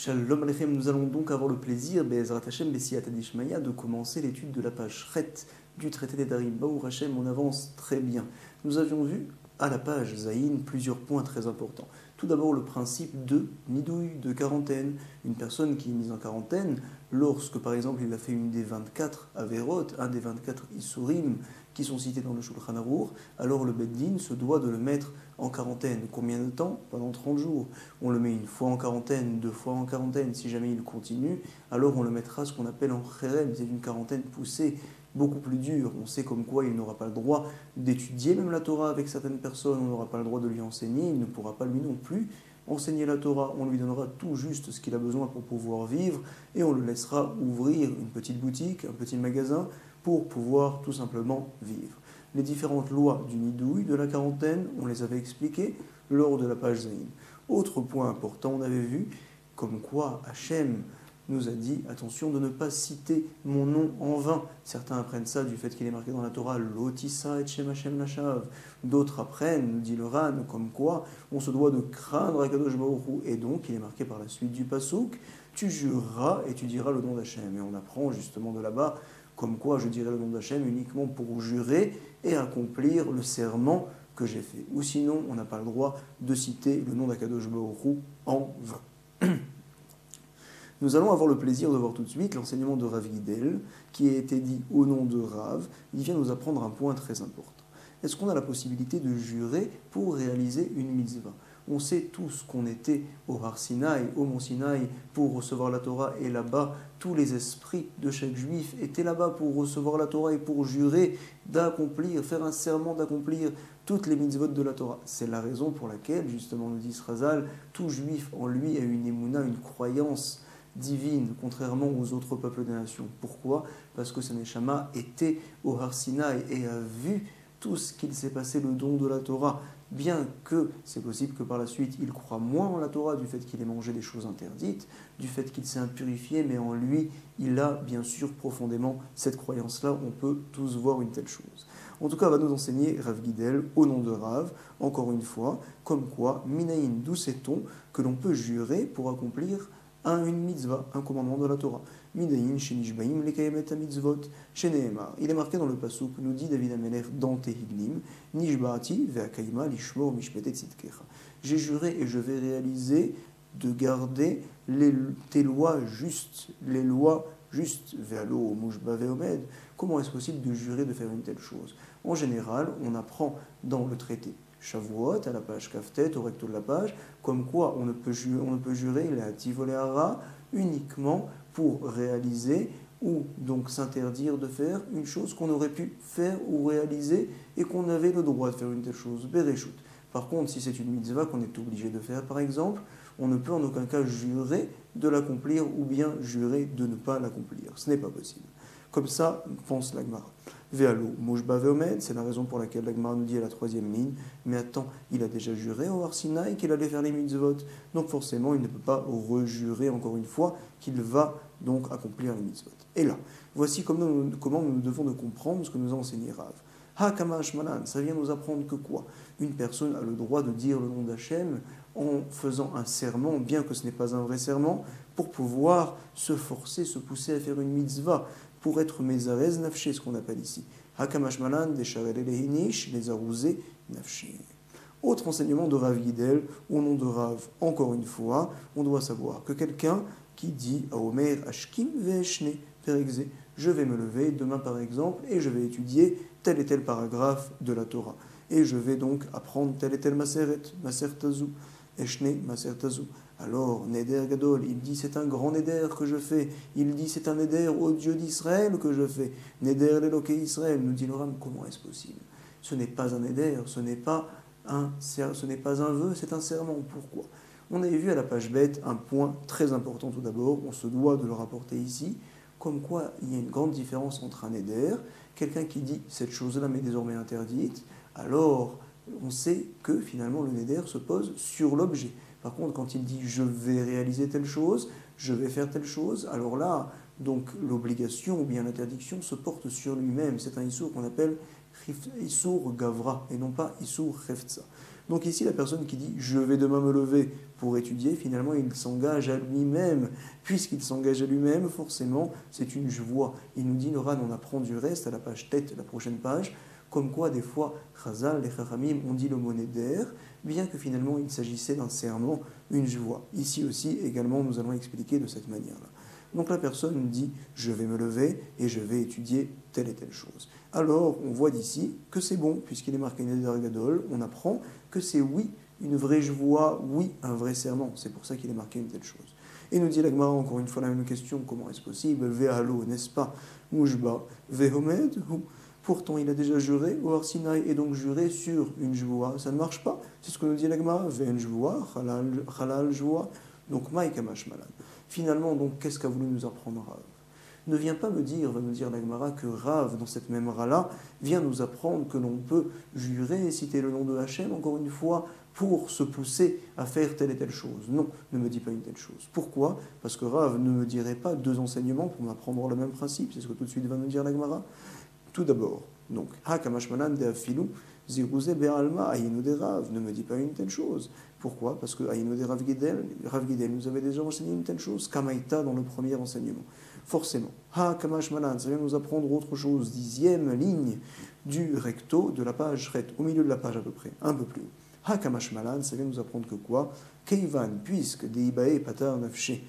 Shalom Aleichem, nous allons donc avoir le plaisir, Be'ezrat Hashem, B'siyata Dishmaya, de commencer l'étude de la page Chet du traité des Darim. Baour Hashem, on avance très bien. Nous avions vu à la page Zayin plusieurs points très importants. Tout d'abord le principe de nidouille, de quarantaine. Une personne qui est mise en quarantaine, lorsque par exemple il a fait une des 24 Averot, un des 24 Isurim qui sont cités dans le Shulchan Arour, alors le Beddin se doit de le mettre en quarantaine. Combien de temps? Pendant 30 jours. On le met une fois en quarantaine, deux fois en quarantaine. Si jamais il continue, alors on le mettra ce qu'on appelle en Kherem, c'est une quarantaine poussée, beaucoup plus dure. On sait comme quoi il n'aura pas le droit d'étudier même la Torah avec certaines personnes, on n'aura pas le droit de lui enseigner, il ne pourra pas lui non plus enseigner la Torah. On lui donnera tout juste ce qu'il a besoin pour pouvoir vivre et on le laissera ouvrir une petite boutique, un petit magasin pour pouvoir tout simplement vivre. Les différentes lois du nidouille, de la quarantaine, on les avait expliquées lors de la page Zayin. Autre point important, on avait vu comme quoi Hachem nous a dit, attention de ne pas citer mon nom en vain. Certains apprennent ça du fait qu'il est marqué dans la Torah, Lotissa et Shem Hashem Nashav. D'autres apprennent, dit le Ran, comme quoi on se doit de craindre Akadosh Baruch Hu. Et donc, il est marqué par la suite du Passouk, tu jureras et tu diras le nom d'Hachem. Et on apprend justement de là-bas, comme quoi je dirai le nom d'Hachem uniquement pour jurer et accomplir le serment que j'ai fait. Ou sinon, on n'a pas le droit de citer le nom d'Akadosh Baruch Hu en vain. Nous allons avoir le plaisir de voir tout de suite l'enseignement de Rav Gidel, qui a été dit au nom de Rav. Il vient nous apprendre un point très important. Est-ce qu'on a la possibilité de jurer pour réaliser une mitzvah? On sait tous qu'on était au Har Sinaï, au Mont Sinaï, pour recevoir la Torah, et là-bas, tous les esprits de chaque juif étaient là-bas pour recevoir la Torah et pour jurer d'accomplir, faire un serment d'accomplir toutes les mitzvot de la Torah. C'est la raison pour laquelle, justement, nous dit Srazal, tout juif en lui a une émouna, une croyance divine, contrairement aux autres peuples des nations. Pourquoi? Parce que ce Neshama était au Har Sinaï et a vu tout ce qu'il s'est passé, le don de la Torah, bien que c'est possible que par la suite il croit moins en la Torah du fait qu'il ait mangé des choses interdites, du fait qu'il s'est impurifié, mais en lui il a bien sûr profondément cette croyance-là, on peut tous voir une telle chose. En tout cas, va nous enseigner Rav Gidel, au nom de Rav, encore une fois, comme quoi, Minaïn, d'où sait-on que l'on peut jurer pour accomplir une mitzvah, un commandement de la Torah. Midayin shenishbaim lekayem et mitzvot sheneemar. Il est marqué dans le pasuk, nous dit David Amelech dans Tehillim, nishba'ati ve'akayma lishmor mishpetet tzidkecha. J'ai juré et je vais réaliser de garder tes lois justes, les lois justes. Ve'alo mushba ve'omed. Comment est-ce possible de jurer de faire une telle chose? En général, on apprend dans le traité Shavuot, à la page Kaftet, au recto de la page, comme quoi on ne peut jurer la Tivoléara uniquement pour réaliser ou donc s'interdire de faire une chose qu'on aurait pu faire ou réaliser et qu'on avait le droit de faire une telle chose, Bereshut. Par contre, si c'est une mitzvah qu'on est obligé de faire, par exemple, on ne peut en aucun cas jurer de l'accomplir ou bien jurer de ne pas l'accomplir. Ce n'est pas possible. Comme ça, pense la Gemara. Ve'alo, Mouchba ve'omed, c'est la raison pour laquelle la Gemara nous dit à la troisième ligne, mais attends, il a déjà juré au Har Sinaï qu'il allait faire les mitzvot, donc forcément il ne peut pas rejurer encore une fois qu'il va donc accomplir les mitzvot. Et là, voici comment nous devons de comprendre ce que nous a enseigné Rav. Hakamash Malan, ça vient nous apprendre que quoi? Une personne a le droit de dire le nom d'Hachem en faisant un serment, bien que ce n'est pas un vrai serment, pour pouvoir se forcer, se pousser à faire une mitzvah, pour être mezarez nafché, ce qu'on appelle ici. Hakamash Malan, desharel elehinish, les arrousés nafché. Autre enseignement de Rav Gidel, au nom de Rav, encore une fois, on doit savoir que quelqu'un qui dit à Omer Ashkim ve'eshne perexé, je vais me lever demain par exemple et je vais étudier tel et tel paragraphe de la Torah. Et je vais donc apprendre tel et tel maseret, maser tazou, eshne maser tazou. Alors, Neder Gadol, il dit c'est un grand Neder que je fais. Il dit c'est un Neder au Dieu d'Israël que je fais. Neder l'Eloké Israël, nous dit le Ram, comment est-ce possible? Ce n'est pas un Neder, ce n'est pas un vœu, c'est un serment. Pourquoi? On avait vu à la page bête un point très important tout d'abord, on se doit de le rapporter ici, comme quoi il y a une grande différence entre un Neder, quelqu'un qui dit cette chose-là m'est désormais interdite, alors on sait que finalement le Neder se pose sur l'objet. Par contre, quand il dit « je vais réaliser telle chose, je vais faire telle chose », alors là, donc l'obligation ou bien l'interdiction se porte sur lui-même. C'est un issour qu'on appelle issour gavra et non pas issour hefza. Donc ici, la personne qui dit « je vais demain me lever pour étudier », finalement, il s'engage à lui-même. Puisqu'il s'engage à lui-même, forcément, c'est une joie. Il nous dit, le Ran, on apprend du reste à la page tête, la prochaine page, comme quoi, des fois, Chazal, les Chachamim ont dit le mot neder, bien que finalement, il s'agissait d'un serment, une joie. Ici aussi, également, nous allons expliquer de cette manière-là. Donc la personne dit « je vais me lever et je vais étudier telle et telle chose ». Alors, on voit d'ici que c'est bon, puisqu'il est marqué Neder Gadol, on apprend que c'est oui, une vraie joie, oui, un vrai serment. C'est pour ça qu'il est marqué une telle chose. Et nous dit la Gemara, encore une fois la même question, comment est-ce possible? Ve'alo, n'est-ce pas? Mouchba, ve'homed, pourtant il a déjà juré, au Arsinaï, et donc juré sur une joie, ça ne marche pas. C'est ce que nous dit la Gemara, ve'en joie, halal joie, donc maïkamash malan. Finalement, donc, qu'est-ce qu'a voulu nous apprendre Rav? Ne viens pas me dire, va nous dire la Gemara, que Rav, dans cette même Ra-là, vient nous apprendre que l'on peut jurer et citer le nom de Hachem, encore une fois, pour se pousser à faire telle et telle chose. Non, ne me dis pas une telle chose. Pourquoi? Parce que Rav ne me dirait pas deux enseignements pour m'apprendre le même principe, c'est ce que tout de suite va nous dire la Gemara. Tout d'abord, donc, Hakamashmanan de Afilou, Zirouze Be'alma, Ayinu de Rav, ne me dis pas une telle chose. Pourquoi? Parce que Ayinu de Rav Gidel nous avait déjà enseigné une telle chose, Kamaïta dans le premier enseignement. Forcément. Hakamashmanan, ça vient nous apprendre autre chose, 10e ligne du recto de la page ret, au milieu de la page à peu près, un peu plus haut. Hakamashmalan, ça vient nous apprendre que quoi? Keivan, puisque Deibae Patar Nafshe,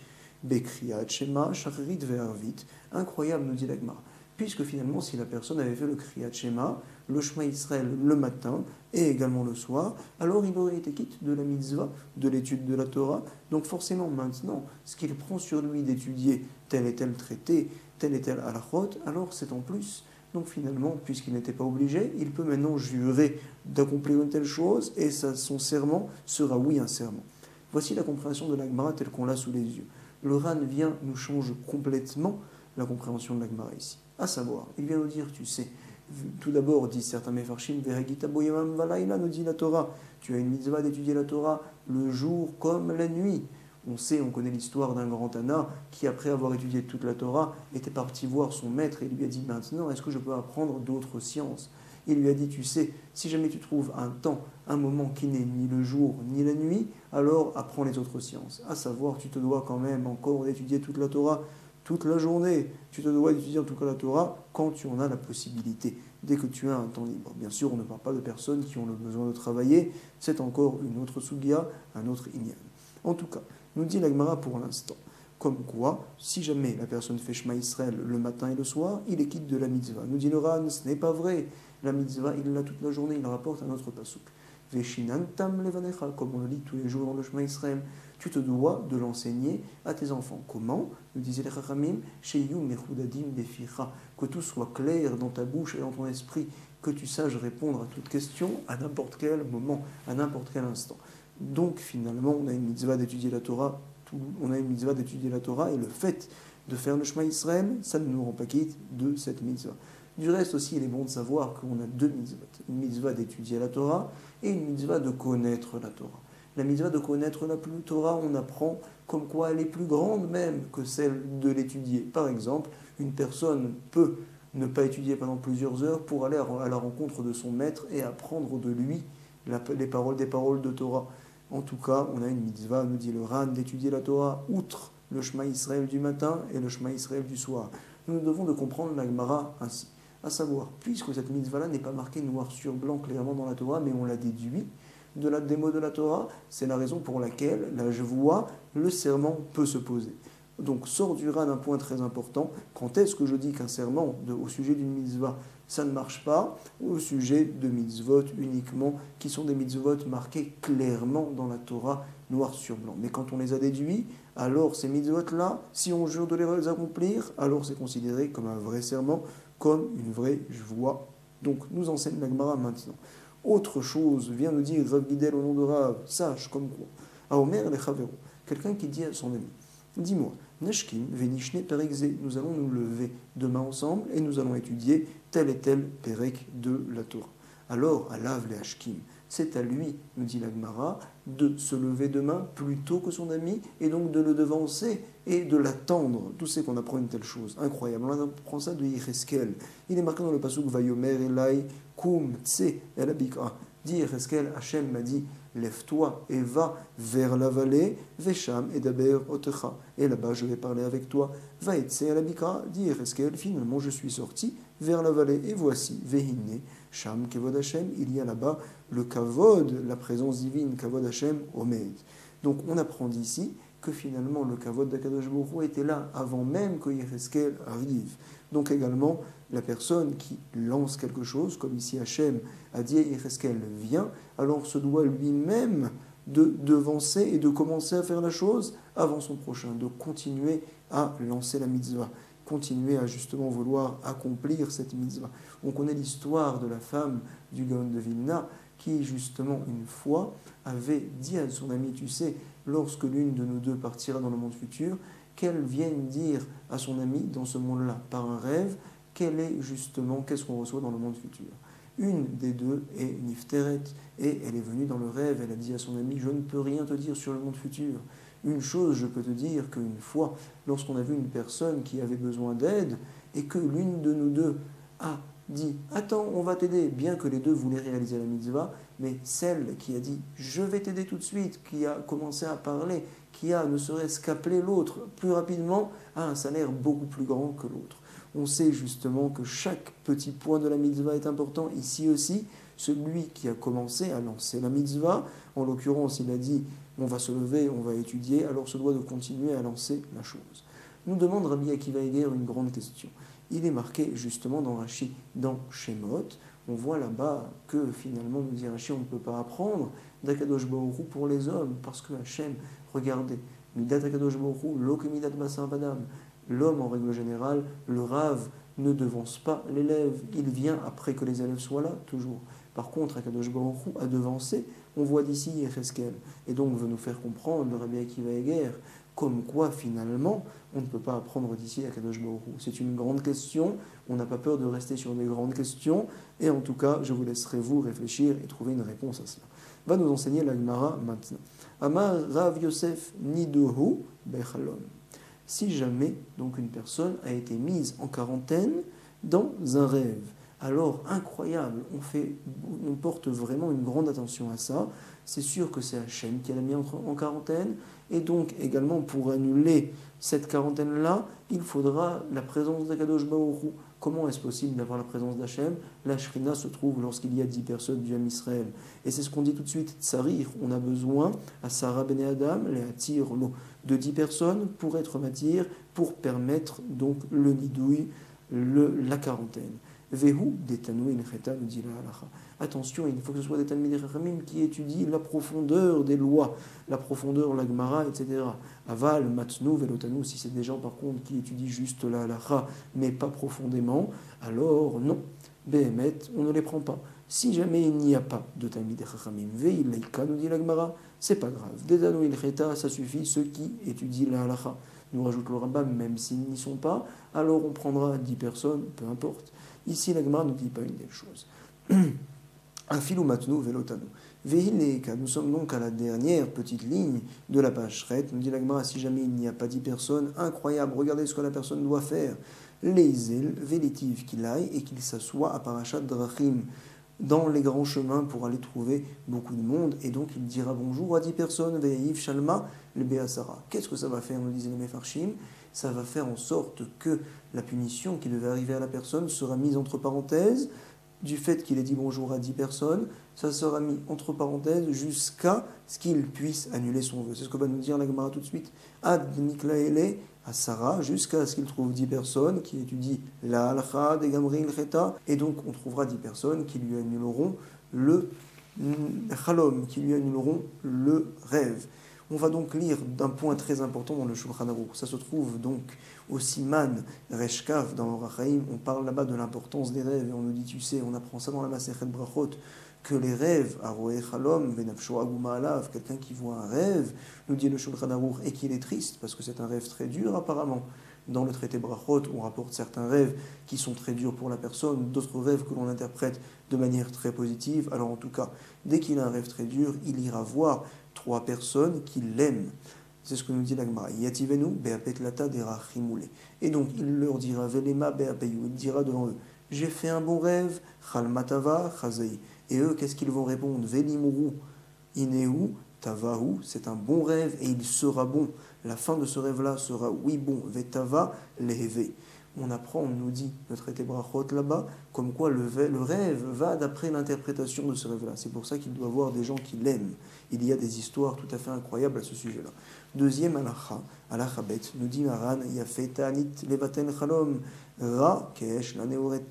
Bekriyat Shema, Shacharit Ve'arvit, incroyable, nous dit la Gemara. Puisque finalement, si la personne avait fait le Kriyat Shema, le Shema Israël le matin et également le soir, alors il aurait été quitte de la mitzvah, de l'étude de la Torah. Donc forcément, maintenant, ce qu'il prend sur lui d'étudier tel et tel traité, tel et tel halachot, alors c'est en plus. Donc finalement, puisqu'il n'était pas obligé, il peut maintenant jurer d'accomplir une telle chose et son serment sera oui un serment. Voici la compréhension de la Gemara telle qu'on l'a sous les yeux. Le Ran vient nous change complètement la compréhension de la Gemara ici. À savoir, il vient nous dire, tu sais, tout d'abord, dit certains Mefarshim, Veragita Boyamam Valaïla, nous dit la Torah, tu as une mitzvah d'étudier la Torah le jour comme la nuit. On connaît l'histoire d'un grand Tana qui, après avoir étudié toute la Torah, était parti voir son maître et lui a dit, maintenant, est-ce que je peux apprendre d'autres sciences? Il lui a dit, tu sais, si jamais tu trouves un temps, un moment qui n'est ni le jour ni la nuit, alors apprends les autres sciences. À savoir, tu te dois quand même encore d'étudier toute la Torah, toute la journée. Tu te dois d'étudier en tout cas la Torah quand tu en as la possibilité, dès que tu as un temps libre. Bien sûr, on ne parle pas de personnes qui ont le besoin de travailler, c'est encore une autre sugya, un autre inyan. En tout cas, nous dit la Gemara pour l'instant, comme quoi, si jamais la personne fait Shema Israël le matin et le soir, il est quitte de la mitzvah. Nous dit le Ran, ce n'est pas vrai. La mitzvah, il l'a toute la journée, il rapporte un autre pasuk. Veshinantam levanecha, comme on le lit tous les jours dans le Shema Israël. Tu te dois de l'enseigner à tes enfants. Comment? Nous disait les Chachamim, Sheyu mechudadim beficha, que tout soit clair dans ta bouche et dans ton esprit, que tu saches répondre à toute question à n'importe quel moment, à n'importe quel instant. Donc finalement, on a une mitzvah d'étudier la Torah, et le fait de faire le Shema Israël, ça ne nous rend pas quitte de cette mitzvah. Du reste aussi, il est bon de savoir qu'on a deux mitzvot. Une mitzvah d'étudier la Torah et une mitzvah de connaître la Torah. La mitzvah de connaître la Torah, on apprend comme quoi elle est plus grande même que celle de l'étudier. Par exemple, une personne peut ne pas étudier pendant plusieurs heures pour aller à la rencontre de son maître et apprendre de lui des paroles de Torah. En tout cas, on a une mitzvah, nous dit le Ran, d'étudier la Torah outre le Shema Israël du matin et le Shema Israël du soir. Nous devons de comprendre la Gemara ainsi. À savoir, puisque cette mitzvah-là n'est pas marquée noir sur blanc clairement dans la Torah, mais on la déduit des mots de la Torah, c'est la raison pour laquelle, là je vois, le serment peut se poser. Donc sort du Ran un point très important, quand est-ce que je dis qu'un serment au sujet d'une mitzvah, ça ne marche pas, au sujet de mitzvot uniquement, qui sont des mitzvot marqués clairement dans la Torah, noir sur blanc. Mais quand on les a déduits, alors ces mitzvot-là, si on jure de les accomplir, alors c'est considéré comme un vrai serment, comme une vraie joie. Donc nous enseigne la Gemara maintenant. Autre chose, vient nous dire Rav Gidel au nom de Rav, sache comme quoi. À Omer le Chavero, quelqu'un qui dit à son ami, dis-moi, Nashkim venishne perek, nous allons nous lever demain ensemble et nous allons étudier tel et tel perek de la Torah. Alors, alav le Hashkim, c'est à lui, nous dit la Gemara, de se lever demain plus tôt que son ami et donc de le devancer et de l'attendre. Tout c'est qu'on apprend une telle chose. Incroyable. On apprend ça de Yecheskel. Il est marqué dans le pasuk Vayomer Elai Kum Tse El Abikra. Dit Yecheskel, Hachem m'a dit, lève-toi et va vers la vallée, Vesham et Daber Otecha. Et là-bas, je vais parler avec toi. Va et à la Bikra, dit Yecheskel, finalement, je suis sorti vers la vallée. Et voici, Vehine, Sham, Kavod Hachem, il y a là-bas le Kavod, la présence divine, Kavod Hachem, Omed. Donc, on apprend d'ici que finalement, le Kavod d'Akadosh Baruch Hu était là avant même que Yecheskel arrive. Donc, également, la personne qui lance quelque chose, comme ici Hachem a dit à Yecheskel, viens, alors se doit lui-même de devancer et de commencer à faire la chose avant son prochain, de continuer à lancer la mitzvah, continuer à justement vouloir accomplir cette mitzvah. On connaît l'histoire de la femme du Gaon de Vilna qui justement une fois avait dit à son ami, tu sais, lorsque l'une de nous deux partira dans le monde futur, qu'elle vienne dire à son ami dans ce monde-là, par un rêve, qu'est-ce qu'on reçoit dans le monde futur. Une des deux est Nifteret, et elle est venue dans le rêve, elle a dit à son ami, je ne peux rien te dire sur le monde futur. Une chose, je peux te dire qu'une fois, lorsqu'on a vu une personne qui avait besoin d'aide, et que l'une de nous deux a dit, attends, on va t'aider, bien que les deux voulaient réaliser la mitzvah, mais celle qui a dit, je vais t'aider tout de suite, qui a commencé à parler, qui a ne serait-ce qu'appelé l'autre plus rapidement, a un salaire beaucoup plus grand que l'autre. On sait justement que chaque petit point de la mitzvah est important. Ici aussi, celui qui a commencé à lancer la mitzvah, en l'occurrence, il a dit on va se lever, on va étudier, alors se doit de continuer à lancer la chose. Nous demande Rabbi Akiva Eger une grande question. Il est marqué justement dans Rashi, dans Shemot, on voit là-bas que finalement, nous dit Rashi, on ne peut pas apprendre d'Akadosh Baruch Hu pour les hommes, parce que Hachem, regardez, Midat Akadosh Baruch Hu, lo kemidat basar badam. L'homme, en règle générale, le rave ne devance pas l'élève. Il vient après que les élèves soient là, toujours. Par contre, Akadosh Baruch Hu a devancé. On voit d'ici Yecheskel. Et donc, veut nous faire comprendre, le Rabbi Akiva Eger, comme quoi, finalement, on ne peut pas apprendre d'ici Akadosh Baruch Hu. C'est une grande question. On n'a pas peur de rester sur des grandes questions. Et en tout cas, je vous laisserai vous réfléchir et trouver une réponse à cela. Va nous enseigner la Gemara maintenant. Amar Rav Yosef Nidohu Bechalom. Si jamais donc une personne a été mise en quarantaine dans un rêve, alors incroyable, on porte vraiment une grande attention à ça. C'est sûr que c'est Hachem qui l'a mis en quarantaine, et donc également pour annuler cette quarantaine-là, il faudra la présence d'Akadosh Baruch Hu. Comment est-ce possible d'avoir la présence d'Hachem? La Shrina se trouve lorsqu'il y a 10 personnes du Ham Israël. Et c'est ce qu'on dit tout de suite, Tsarir, on a besoin, à Sarah Ben Adam, les Atir, de 10 personnes pour être matière, pour permettre donc le nidouille, la quarantaine. Vehu, détanou il cheta, nous dit la halacha. Attention, il faut que ce soit des Talmidei Chachamim qui étudient la profondeur des lois, la profondeur, la Gemara, etc. Aval, matnu, velotanu, si c'est des gens par contre qui étudient juste la halacha, mais pas profondément, alors non, Behemet, on ne les prend pas. Si jamais il n'y a pas de Talmidei Chachamim, veilaika, nous dit la Gemara, c'est pas grave. Détanou il cheta, ça suffit, ceux qui étudient la halacha. Nous rajoute le Rambam, même s'ils n'y sont pas, alors on prendra 10 personnes, peu importe. Ici, la Gemara ne dit pas une telle chose. Afilou matnu velotanu. Vehileka, nous sommes donc à la dernière petite ligne de la page Shrette. Nous dit la Gemara, si jamais il n'y a pas 10 personnes, incroyable, regardez ce que la personne doit faire. Leizel, vélitiv, qu'il aille et qu'il s'assoie à Parashat Drachim, dans les grands chemins pour aller trouver beaucoup de monde. Et donc il dira bonjour à 10 personnes, Veiv Shalma, le Beasara. Qu'est-ce que ça va faire, nous disent les Mefarshim? Ça va faire en sorte que la punition qui devait arriver à la personne sera mise entre parenthèses. Du fait qu'il ait dit bonjour à 10 personnes, ça sera mis entre parenthèses jusqu'à ce qu'il puisse annuler son vœu. C'est ce que va nous dire la Gemara tout de suite. Ad Niklaele à Sarah, jusqu'à ce qu'il trouve 10 personnes qui étudient la halakha des Gamri il Cheta, et donc on trouvera 10 personnes qui lui annuleront le chalom, qui lui annuleront le rêve. On va donc lire d'un point très important dans le Shulchan Aruch. Ça se trouve donc au Siman Reshkav dans Orach Chaim. On parle là-bas de l'importance des rêves et on nous dit, tu sais, on apprend ça dans la Masechet Brachot, que les rêves, Aroé Chalom, Venafsho Aguma Alav, quelqu'un qui voit un rêve, nous dit le Shulchan Aruch, et qu'il est triste parce que c'est un rêve très dur apparemment. Dans le traité Brachot, on rapporte certains rêves qui sont très durs pour la personne, d'autres rêves que l'on interprète de manière très positive. Alors en tout cas, dès qu'il a un rêve très dur, il ira voir 3 personnes qui l'aiment. C'est ce que nous dit la Gemara. Yativenu be'apet lata derachimoule. Et donc il leur dira velema be'apeyou. Il dira devant eux, j'ai fait un bon rêve, chalmatava chazei. Et eux, qu'est-ce qu'ils vont répondre? Velimuru, Ineu, Tavahu, c'est un bon rêve et il sera bon. La fin de ce rêve-là sera oui bon. Vetava, leheve. On apprend, on nous dit, notre traité Brachot là-bas, comme quoi le rêve va d'après l'interprétation de ce rêve-là. C'est pour ça qu'il doit y avoir des gens qui l'aiment. Il y a des histoires tout à fait incroyables à ce sujet-là. Deuxième halakha, halakha bet, nous dit Maran, Yafet anit levaten chalom, ra kesh la neoret.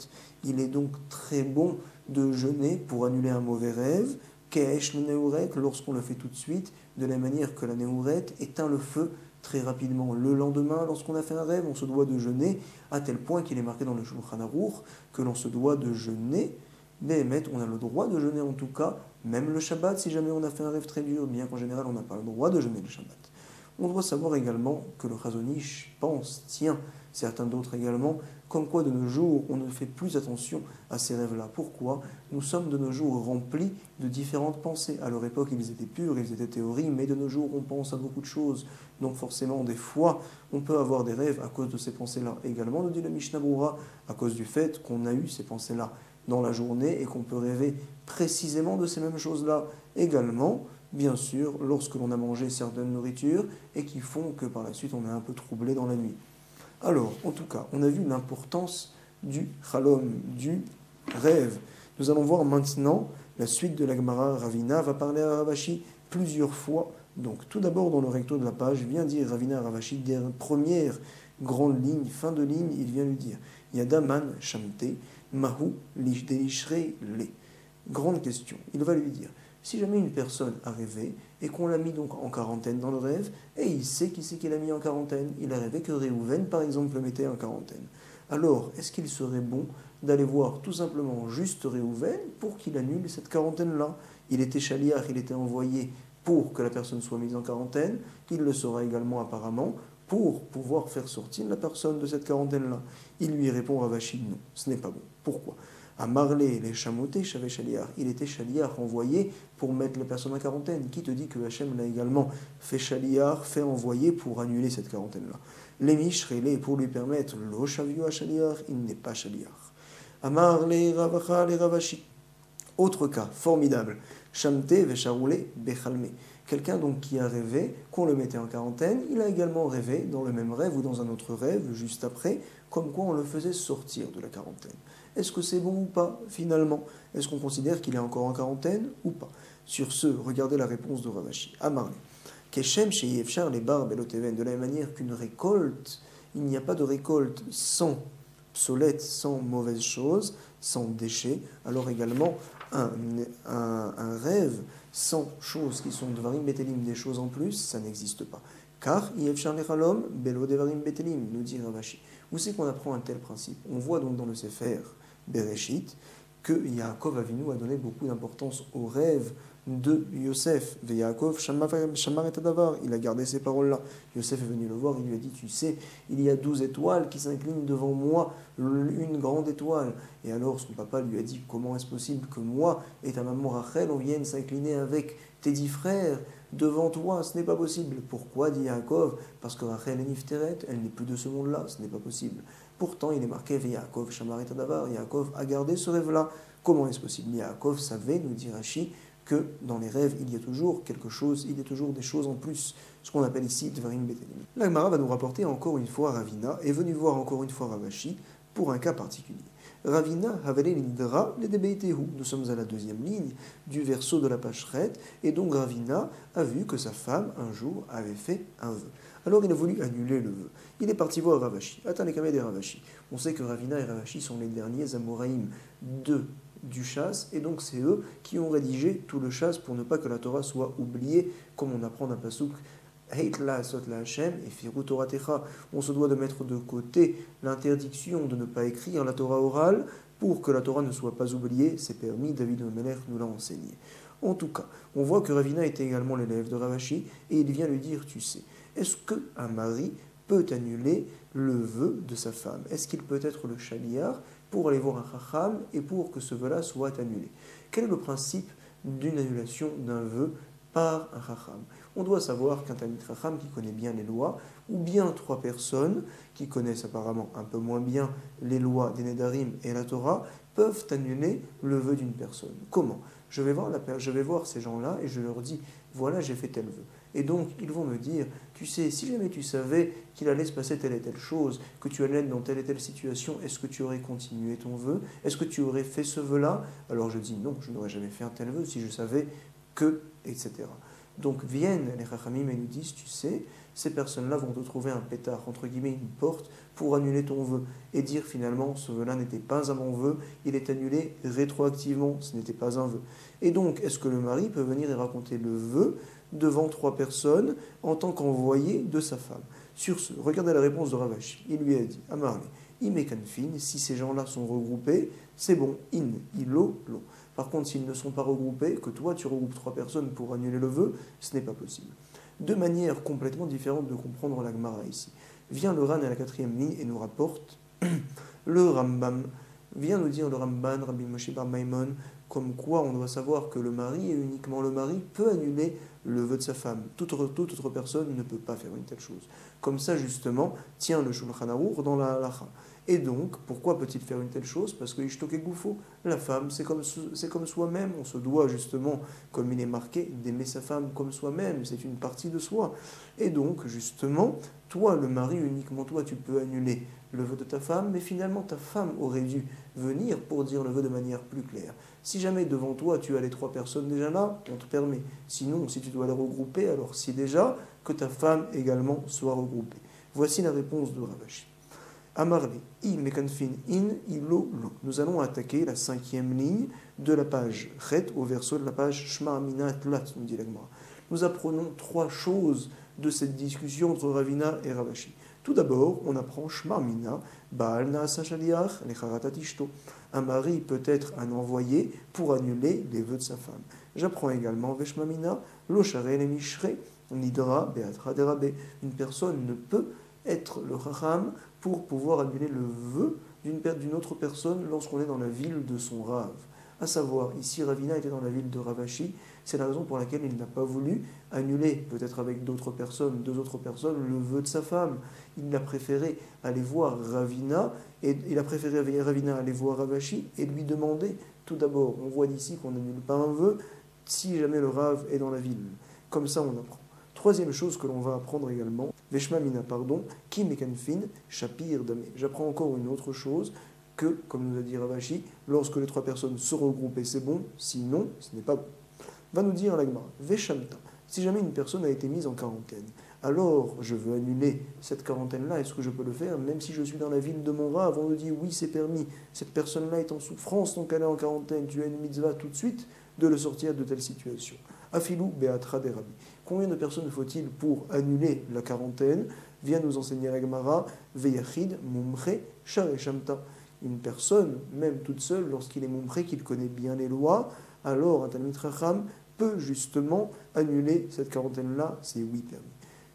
Il est donc très bon de jeûner pour annuler un mauvais rêve, kesh la neoret, lorsqu'on le fait tout de suite, de la manière que la neoret éteint le feu très rapidement. Le lendemain, lorsqu'on a fait un rêve, on se doit de jeûner, à tel point qu'il est marqué dans le Shulchan Aruch que l'on se doit de jeûner. Mais on a le droit de jeûner en tout cas, même le Shabbat, si jamais on a fait un rêve très dur, bien qu'en général on n'a pas le droit de jeûner le Shabbat. On doit savoir également que le Chazon Ish pense, tient, certains d'autres également, comme quoi de nos jours on ne fait plus attention à ces rêves-là. Pourquoi? Nous sommes de nos jours remplis de différentes pensées. À leur époque ils étaient purs, ils étaient théories, mais de nos jours on pense à beaucoup de choses. Donc forcément des fois on peut avoir des rêves à cause de ces pensées-là. Également nous dit le Mishnah Brura, à cause du fait qu'on a eu ces pensées-là dans la journée et qu'on peut rêver précisément de ces mêmes choses-là également, bien sûr, lorsque l'on a mangé certaines nourritures et qui font que par la suite on est un peu troublé dans la nuit. Alors, en tout cas, on a vu l'importance du chalom, du rêve. Nous allons voir maintenant la suite de la Gemara. Ravina va parler à Ravashi plusieurs fois. Donc, tout d'abord, dans le recto de la page, vient dire Ravina à Ravashi, des premières grandes lignes, fin de ligne, il vient lui dire Yadaman Shamte, Mahu Lishdeshre Le. Grande question. Il va lui dire si jamais une personne a rêvé et qu'on l'a mis donc en quarantaine dans le rêve, et il sait qui c'est qu'il a mis en quarantaine, il a rêvé que Réhouven, par exemple, le mettait en quarantaine. Alors, est-ce qu'il serait bon d'aller voir tout simplement juste Réhouven pour qu'il annule cette quarantaine-là? Il était chaliar, il était envoyé pour que la personne soit mise en quarantaine, il le sera également apparemment pour pouvoir faire sortir la personne de cette quarantaine-là. Il lui répond Ravashi, non, ce n'est pas bon. Pourquoi? À Marley, les chamotés, Chavé Chaliar, il était Chaliar envoyé pour mettre la personne en quarantaine. Qui te dit que Hachem l'a également fait Chaliar, fait envoyer pour annuler cette quarantaine-là? Les Mishrele, pour lui permettre, Lo Shavio à Chaliar, il n'est pas Chaliar. À Marley, Ravacha, les Ravashi. Autre cas, formidable. Shamte, Vesharoulé, Bechalme. Quelqu'un donc qui a rêvé qu'on le mettait en quarantaine, il a également rêvé dans le même rêve ou dans un autre rêve, juste après, comme quoi on le faisait sortir de la quarantaine. Est-ce que c'est bon ou pas, finalement? Est-ce qu'on considère qu'il est encore en quarantaine ou pas? Sur ce, regardez la réponse de Ravashi. Amarle. Keshem chez Yefchar les barbes et l'oteven, de la même manière qu'une récolte, il n'y a pas de récolte sans obsolète, sans mauvaise chose, sans déchets. Alors également, un rêve sans choses qui sont devarim betelim, des choses en plus, ça n'existe pas. Car Yefchar lechalom belo devarim betelim, nous dit Ravashi. Où c'est qu'on apprend un tel principe? On voit donc dans le Sefer Bereshit que Yaakov Avinu a donné beaucoup d'importance aux rêves de Yosef. De Yaakov, Shamar et Adavar, il a gardé ces paroles-là. Yosef est venu le voir, il lui a dit, tu sais, il y a 12 étoiles qui s'inclinent devant moi, une grande étoile. Et alors son papa lui a dit, comment est-ce possible que moi et ta maman Rachel, on vienne s'incliner avec tes 10 frères devant toi? Ce n'est pas possible. Pourquoi, dit Yaakov? Parce que Rachel est Nifteret, elle n'est plus de ce monde-là, ce n'est pas possible. Pourtant, il est marqué Yaakov, Shamar et Adavar. Yaakov a gardé ce rêve-là. Comment est-ce possible? Yaakov savait, nous dit Rashi, que dans les rêves, il y a toujours quelque chose, il y a toujours des choses en plus, ce qu'on appelle ici Dvarim Betelim. La Gemara va nous rapporter encore une fois Ravina, est venu voir encore une fois Ravashi pour un cas particulier. Ravina Havale Lindra le Debeitehu. Nous sommes à la deuxième ligne du verso de la Pachrette, et donc Ravina a vu que sa femme, un jour, avait fait un vœu. Alors il a voulu annuler le vœu. Il est parti voir Ravashi. Attends les Kameh des Ravashi. On sait que Ravina et Ravashi sont les derniers Amoraïm du chasse, et donc c'est eux qui ont rédigé tout le chasse pour ne pas que la Torah soit oubliée, comme on apprend d'un pasuk Heitla Sot la Hashem et Firu Torah Techa. On se doit de mettre de côté l'interdiction de ne pas écrire la Torah orale pour que la Torah ne soit pas oubliée. C'est permis, David Melech nous l'a enseigné. En tout cas, on voit que Ravina était également l'élève de Ravashi, et il vient lui dire, tu sais, est-ce qu'un mari peut annuler le vœu de sa femme? Est-ce qu'il peut être le chaliar pour aller voir un chacham et pour que ce vœu-là soit annulé? Quel est le principe d'une annulation d'un vœu par un Chacham. On doit savoir qu'un Talmid Chacham qui connaît bien les lois, ou bien trois personnes qui connaissent apparemment un peu moins bien les lois des Nedarim et la Torah, peuvent annuler le vœu d'une personne. Comment ? Je vais voir ces gens-là et je leur dis, voilà, j'ai fait tel vœu. Et donc, ils vont me dire, tu sais, si jamais tu savais qu'il allait se passer telle et telle chose, que tu allais être dans telle et telle situation, est-ce que tu aurais continué ton vœu? Est-ce que tu aurais fait ce vœu-là? Alors je dis, non, je n'aurais jamais fait un tel vœu si je savais que, etc. Donc viennent les Chachamim et nous disent, tu sais, ces personnes-là vont te trouver un pétard, entre guillemets, une porte, pour annuler ton vœu, et dire finalement, ce vœu-là n'était pas un mon vœu, il est annulé rétroactivement, ce n'était pas un vœu. Et donc, est-ce que le mari peut venir et raconter le vœu devant trois personnes en tant qu'envoyé de sa femme? Sur ce, regardez la réponse de Ravashi. Il lui a dit, Amarle, Imekanfin, si ces gens-là sont regroupés, c'est bon, in, ilo, lo. Par contre, s'ils ne sont pas regroupés, que toi tu regroupes trois personnes pour annuler le vœu, ce n'est pas possible. Deux manières complètement différentes de comprendre la Gemara ici. Vient le Ran à la 4e ligne et nous rapporte le Rambam. Vient nous dire le Ramban, Rabbi Moshe bar Maimon, comme quoi on doit savoir que le mari, et uniquement le mari, peut annuler le vœu de sa femme. Toute autre personne ne peut pas faire une telle chose. Comme ça, justement, tient le Shulchan Aruch dans la halacha. Et donc, pourquoi peut-il faire une telle chose? Parce que Ishtok et Goufo, la femme, c'est comme soi-même. On se doit justement, comme il est marqué, d'aimer sa femme comme soi-même. C'est une partie de soi. Et donc, justement, toi, le mari, uniquement toi, tu peux annuler le vœu de ta femme, mais finalement, ta femme aurait dû venir pour dire le vœu de manière plus claire. Si jamais devant toi, tu as les trois personnes déjà là, on te permet. Sinon, si tu dois les regrouper, alors si déjà, que ta femme également soit regroupée. Voici la réponse de Ravashi. Amarle, I mekanfin in, ilo, lo. Nous allons attaquer la 5e ligne de la page Chet au verso de la page Shma Amina Tlat, nous dit la Gemara. Nous apprenons trois choses de cette discussion entre Ravina et Ravashi. Tout d'abord, on apprend Shma Amina, Baal Naasa Shaliach, Lecharatat Ishto. Un mari peut être un envoyé pour annuler les vœux de sa femme. J'apprends également Veshmamina, Lo Share le Mishre, Nidra Beatra Derabe. Une personne ne peut être le Chacham pour pouvoir annuler le vœu d'une autre personne lorsqu'on est dans la ville de son Rav. À savoir, ici Ravina était dans la ville de Ravashi, c'est la raison pour laquelle il n'a pas voulu annuler, peut-être avec deux autres personnes, le vœu de sa femme. Il a préféré aller voir Ravina, et il a préféré Ravina aller voir Ravashi et lui demander, tout d'abord, on voit d'ici qu'on n'annule pas un vœu, si jamais le Rav est dans la ville. Comme ça, on apprend. Troisième chose que l'on va apprendre également, Veshmamina, Ki Mekanfin, Shapir Dame. J'apprends encore une autre chose, que, comme nous a dit Ravashi, lorsque les trois personnes se regroupent, c'est bon, sinon, ce n'est pas bon. Va nous dire la Gemara, Veshamta, si jamais une personne a été mise en quarantaine, alors je veux annuler cette quarantaine-là, est-ce que je peux le faire, même si je suis dans la ville de mon Rav? On nous dit, oui, c'est permis, cette personne-là est en souffrance, donc elle est en quarantaine, tu as une mitzvah tout de suite de le sortir de telle situation. Afilou Beatra Derabi. Combien de personnes faut-il pour annuler la quarantaine? Vient nous enseigner la Gemara, Veyachid, Mumche, Share Shamta. Une personne, même toute seule, lorsqu'il est mumche, qu'il connaît bien les lois, alors un Talmid Chacham peut justement annuler cette quarantaine-là, c'est oui permis.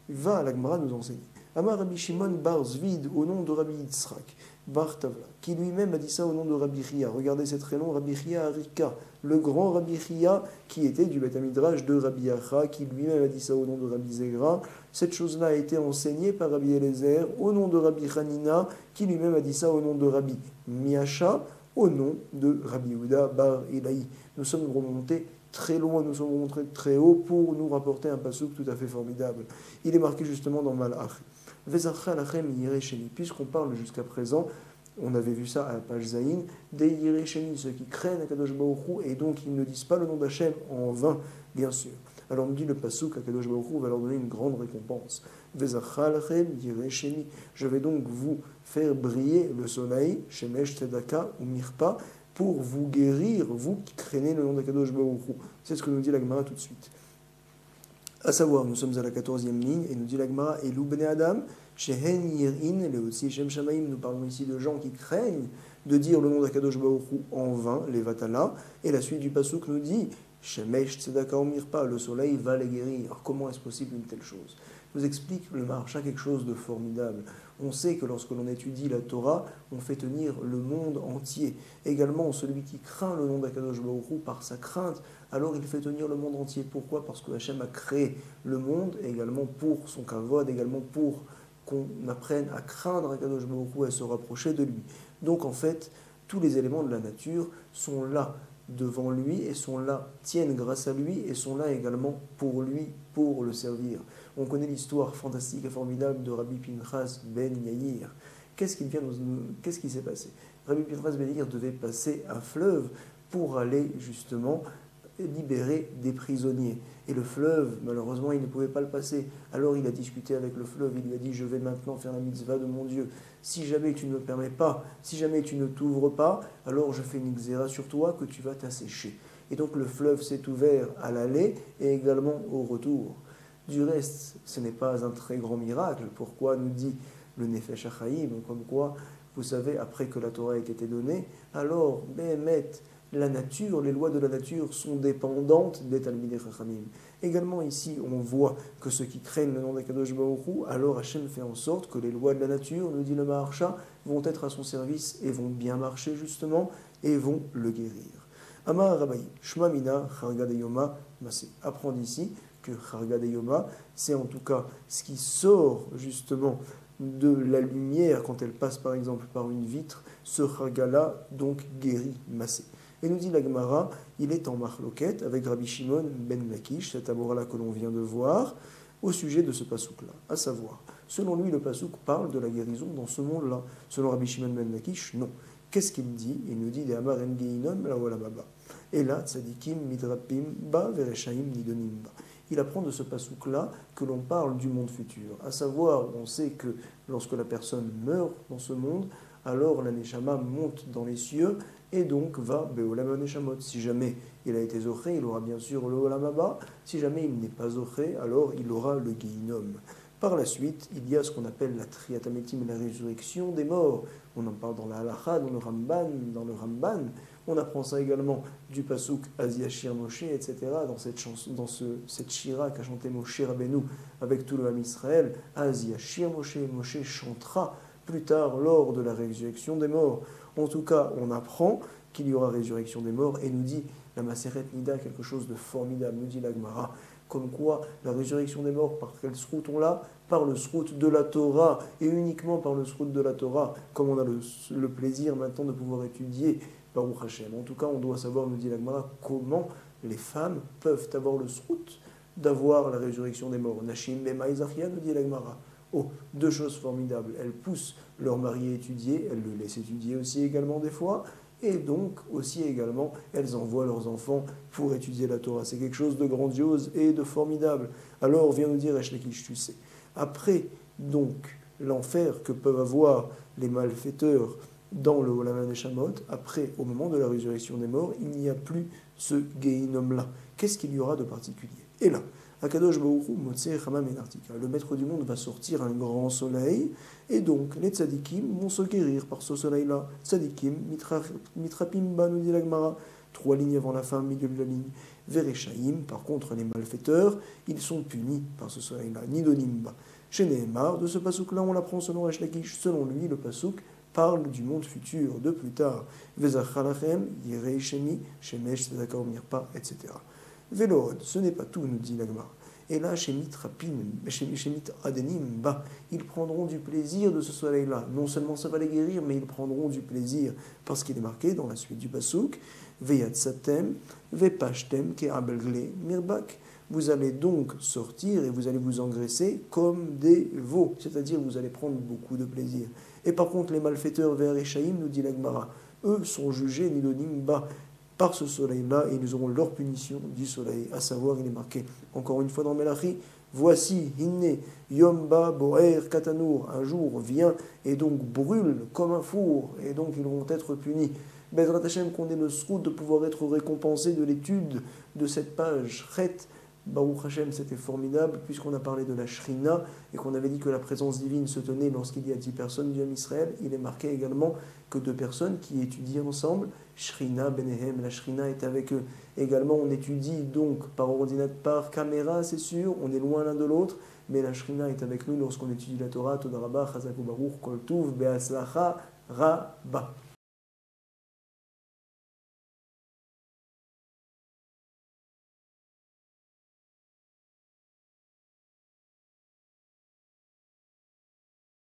Va la Gemara nous enseigner. Amar Rabbi Shimon bar Zvid, au nom de Rabbi Yitzhak, bar Tavla, qui lui-même a dit ça au nom de Rabbi Chia. Regardez cet prénom, Rabbi Chia Arika, le grand Rabbi Chia, qui était du Beth Midrash de Rabbi Acha, qui lui-même a dit ça au nom de Rabbi Zegra. Cette chose-là a été enseignée par Rabbi Eliezer au nom de Rabbi Hanina, qui lui-même a dit ça au nom de Rabbi Miacha, au nom de Rabbi Yehuda bar Ilaï. Nous sommes remontés très loin, nous sommes remontés très haut pour nous rapporter un passouk tout à fait formidable. Il est marqué justement dans Malach. Puisqu'on parle jusqu'à présent, on avait vu ça à la page Zayin, des Yiresheni, ceux qui craignent Akadosh Baruch Hu, et donc ils ne disent pas le nom d'Hachem en vain, bien sûr. Alors on dit le passouk, Akadosh Baruch Hu va leur donner une grande récompense. Je vais donc vous faire briller le soleil, Shemesh Tzedaka ou Mirpa, pour vous guérir, vous qui craignez le nom d'Akadosh Baruch Hu. C'est ce que nous dit la Gemara tout de suite. À savoir, nous sommes à la 14e ligne, et nous dit la Gemara, Elu bnei Adam, shehen yirin, leotzi shem shamaim. Nous parlons ici de gens qui craignent de dire le nom d'Akadosh Baruch Hu en vain, les vatala. Et la suite du pasuk nous dit, Shemesh tzedaka ou mirpa, le soleil va les guérir. Alors, comment est-ce possible une telle chose? nous explique le Maharsha quelque chose de formidable. On sait que lorsque l'on étudie la Torah, on fait tenir le monde entier. Également, celui qui craint le nom d'Akadosh Baruch Hu par sa crainte, alors il fait tenir le monde entier. Pourquoi? Parce que Hachem a créé le monde, également pour son kavod, également pour qu'on apprenne à craindre Akadosh Baruch Hu et à se rapprocher de lui. Donc en fait, tous les éléments de la nature sont là devant lui et sont là, tiennent grâce à lui et sont là également pour lui, pour le servir. On connaît l'histoire fantastique et formidable de Rabbi Pinchas ben Yair. Qu'est-ce qui s'est passé? Rabbi Pinchas ben Yair devait passer un fleuve pour aller justement libérer des prisonniers. Et le fleuve, malheureusement, il ne pouvait pas le passer. Alors il a discuté avec le fleuve, il lui a dit: je vais maintenant faire la mitzvah de mon Dieu. Si jamais tu ne me permets pas, si jamais tu ne t'ouvres pas, alors je fais une xéra sur toi que tu vas t'assécher. Et donc le fleuve s'est ouvert à l'aller et également au retour. Du reste, ce n'est pas un très grand miracle. Pourquoi nous dit le Nefesh HaChaim, comme quoi, vous savez, après que la Torah ait été donnée, alors, Behemet, la nature, les lois de la nature sont dépendantes des Talmidei Chachamim. Également ici, on voit que ceux qui craignent le nom d'Akadosh Baruch Hu, alors Hachem fait en sorte que les lois de la nature, nous dit le Maharsha, vont être à son service et vont bien marcher justement et vont le guérir. Amar Rabayi, Shma Mina, Charga de Yoma, Masé. Apprends d'ici que Charga de Yoma, c'est en tout cas ce qui sort justement de la lumière quand elle passe par exemple par une vitre, ce Charga-là donc guérit Masé. Et nous dit la Gemara, il est en marloquette avec Rabbi Shimon ben Lakish, cet amour-là que l'on vient de voir, au sujet de ce pasouk-là. À savoir, selon lui, le pasouk parle de la guérison dans ce monde-là. Selon Rabbi Shimon ben Lakish, non. Qu'est-ce qu'il dit? Il nous dit des Amar en Geinom la Walamaba. Et là, tzadikim midrapim ba vereshaim nidonim ba. Il apprend de ce pasouk-là que l'on parle du monde futur. À savoir, on sait que lorsque la personne meurt dans ce monde, alors la Neshama monte dans les cieux et donc va Be'olam Neshamot. Si jamais il a été zoché, il aura bien sûr le Olam Haba. Si jamais il n'est pas zoché, alors il aura le Geinom. Par la suite, il y a ce qu'on appelle la Triatametim, la résurrection des morts. On en parle dans la Halacha, dans le Ramban. On apprend ça également du Pasuk Aziashir Moshe, etc. Cette shira qu'a chanté Moshe Rabbeinu avec tout le Ham Israël. Aziashir Moshe, Moshe chantera plus tard lors de la résurrection des morts. En tout cas, on apprend qu'il y aura résurrection des morts et nous dit la Maseret Nida quelque chose de formidable, nous dit la Gemara, comme quoi la résurrection des morts, par quel srout on l'a? Par le srout de la Torah, et uniquement par le srout de la Torah, comme on a le plaisir maintenant de pouvoir étudier Baruch Hashem. En tout cas, on doit savoir, nous dit la Gemara, comment les femmes peuvent avoir le srout d'avoir la résurrection des morts. Nashim Bema Izachia, nous dit la Gemara. Oh, deux choses formidables. Elles poussent leur mari à étudier, elles le laissent étudier aussi également des fois, et donc aussi également, elles envoient leurs enfants pour étudier la Torah. C'est quelque chose de grandiose et de formidable. Alors, vient nous dire Eshlekish, tu sais, après donc l'enfer que peuvent avoir les malfaiteurs dans le Olam Neshamot, après, au moment de la résurrection des morts, il n'y a plus ce Geinom-là. Qu'est-ce qu'il y aura de particulier? Et là, Akadosh Baruch Hu Motzei Chamam Enartika. Le maître du monde va sortir un grand soleil, et donc les tzadikim vont se guérir par ce soleil-là. Tzadikim, mitrapim ba, nous dit la Gemara, 3 lignes avant la fin, milieu de la ligne. Vereshaim, par contre, les malfaiteurs, ils sont punis par ce soleil-là. Nidonim ba. Chez Nehemar, de ce pasouk-là, on l'apprend selon Resh Lakish. Selon lui, le pasouk parle du monde futur, de plus tard. Vezachalachem, Yirei Shemi, Shemesh, Tzedakar Mirpa, etc. Vélod, ce n'est pas tout, nous dit l'Agmar. Et là, chez Mit Adenim, ils prendront du plaisir de ce soleil-là. Non seulement ça va les guérir, mais ils prendront du plaisir. Parce qu'il est marqué dans la suite du Pasuk, Veyatsatem, Vepashtem, Ke'abelgle, Mirbak. Vous allez donc sortir et vous allez vous engraisser comme des veaux. C'est-à-dire, vous allez prendre beaucoup de plaisir. Et par contre, les malfaiteurs vers Echaïm, nous dit l'Agmara, eux sont jugés Nidonim Ba par ce soleil-là, et ils auront leur punition du soleil, à savoir, il est marqué encore une fois dans Melachi, voici, Hinne, Yomba, Boer, Katanour, un jour vient et donc brûle comme un four, et donc ils vont être punis. Bezrat Hashem, qu'on ait le srout de pouvoir être récompensé de l'étude de cette page, Chet, Baruch Hashem, c'était formidable, puisqu'on a parlé de la Shrina, et qu'on avait dit que la présence divine se tenait lorsqu'il y a 10 personnes du Ham Israël. Il est marqué également que 2 personnes qui étudient ensemble, Shrina, Benehem, la Shrina est avec eux. Également, on étudie donc par ordinateur, par caméra, c'est sûr, on est loin l'un de l'autre, mais la Shrina est avec nous lorsqu'on étudie la Torah. Toda Rabba, Chazak Baruch, Kol Tuv, Be'aslacha, Rabba.